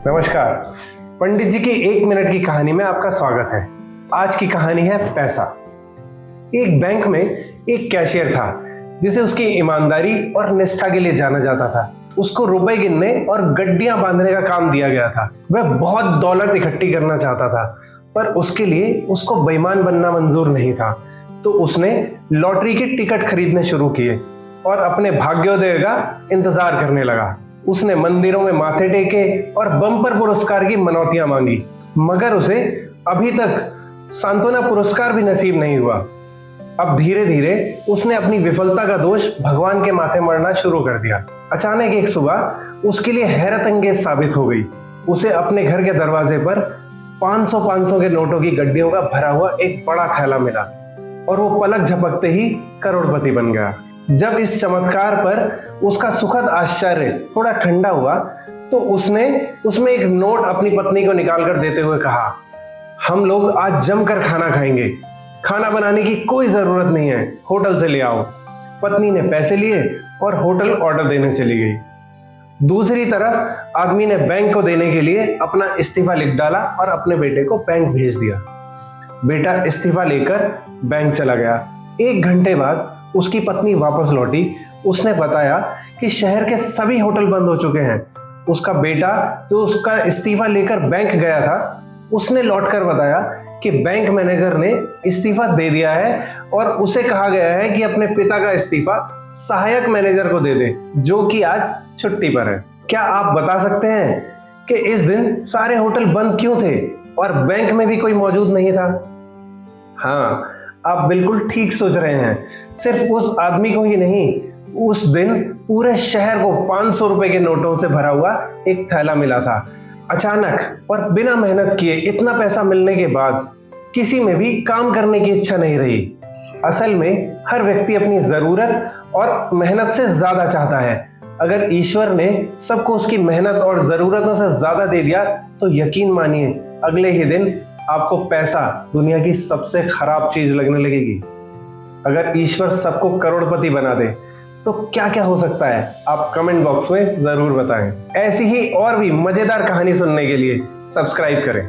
नमस्कार। पंडित जी की 1 मिनट की कहानी में आपका स्वागत है। आज की कहानी है पैसा। एक बैंक में एक कैशियर था जिसे उसकी ईमानदारी और निष्ठा के लिए जाना जाता था। उसको रुपए गिनने और गड्डियां बांधने का काम दिया गया था। वह बहुत दौलत इकट्ठी करना चाहता था, पर उसके लिए उसको बेईमान बनना मंजूर नहीं था। तो उसने लॉटरी के टिकट खरीदने शुरू किए और अपने भाग्योदय का इंतजार करने लगा। उसने मंदिरों में माथे टेके और बम्पर पुरस्कार की मनौतियां मांगी, मगर उसे अभी तक सांत्वना पुरस्कार भी नसीब नहीं हुआ। अब धीरे धीरे उसने अपनी विफलता का दोष भगवान के माथे मढ़ना शुरू कर दिया। अचानक एक सुबह उसके लिए हैरत अंगेज साबित हो गई। उसे अपने घर के दरवाजे पर 500 के नोटों की गड्डियों का भरा हुआ एक बड़ा थैला मिला और वो पलक झपकते ही करोड़पति बन गया। जब इस चमत्कार पर उसका सुखद आश्चर्य थोड़ा ठंडा हुआ तो उसने उसमें एक नोट अपनी पत्नी को निकालकर देते हुए कहा, हम लोग आज जमकर खाना खाएंगे। खाना बनाने की कोई जरूरत नहीं है, होटल से ले आओ। पत्नी ने पैसे लिए और होटल ऑर्डर देने चली गई। दूसरी तरफ आदमी ने बैंक को देने के लिए अपना इस्तीफा लिख डाला और अपने बेटे को बैंक भेज दिया। बेटा इस्तीफा लेकर बैंक चला गया। 1 घंटे बाद उसकी पत्नी वापस लौटी। उसने बताया कि शहर के सभी होटल बंद हो चुके हैं। उसका बेटा जो उसका इस्तीफा लेकर बैंक गया था, उसने लौटकर बताया कि बैंक मैनेजर ने इस्तीफा दे दिया है और उसे कहा गया है कि अपने पिता का इस्तीफा सहायक मैनेजर को दे दे, जो कि आज छुट्टी पर है। क्या आप बता सकते हैं कि इस दिन सारे होटल बंद क्यों थे और बैंक में भी कोई मौजूद नहीं था? हाँ, आप बिल्कुल ठीक सोच रहे हैं। सिर्फ उस आदमी को ही नहीं, उस दिन पूरे शहर को 500 रुपए के नोटों से भरा हुआ एक थैला मिला था। अचानक और बिना मेहनत किए इतना पैसा मिलने के बाद किसी में भी काम करने की इच्छा नहीं रही। असल में हर व्यक्ति अपनी जरूरत और मेहनत से ज्यादा चाहता है। अगर ईश्वर ने सबको उसकी मेहनत और जरूरतों से ज्यादा दे दिया तो यकीन मानिए अगले ही दिन आपको पैसा दुनिया की सबसे खराब चीज लगने लगेगी। अगर ईश्वर सबको करोड़पति बना दे तो क्या क्या हो सकता है, आप कमेंट बॉक्स में जरूर बताएं। ऐसी ही और भी मजेदार कहानी सुनने के लिए सब्सक्राइब करें।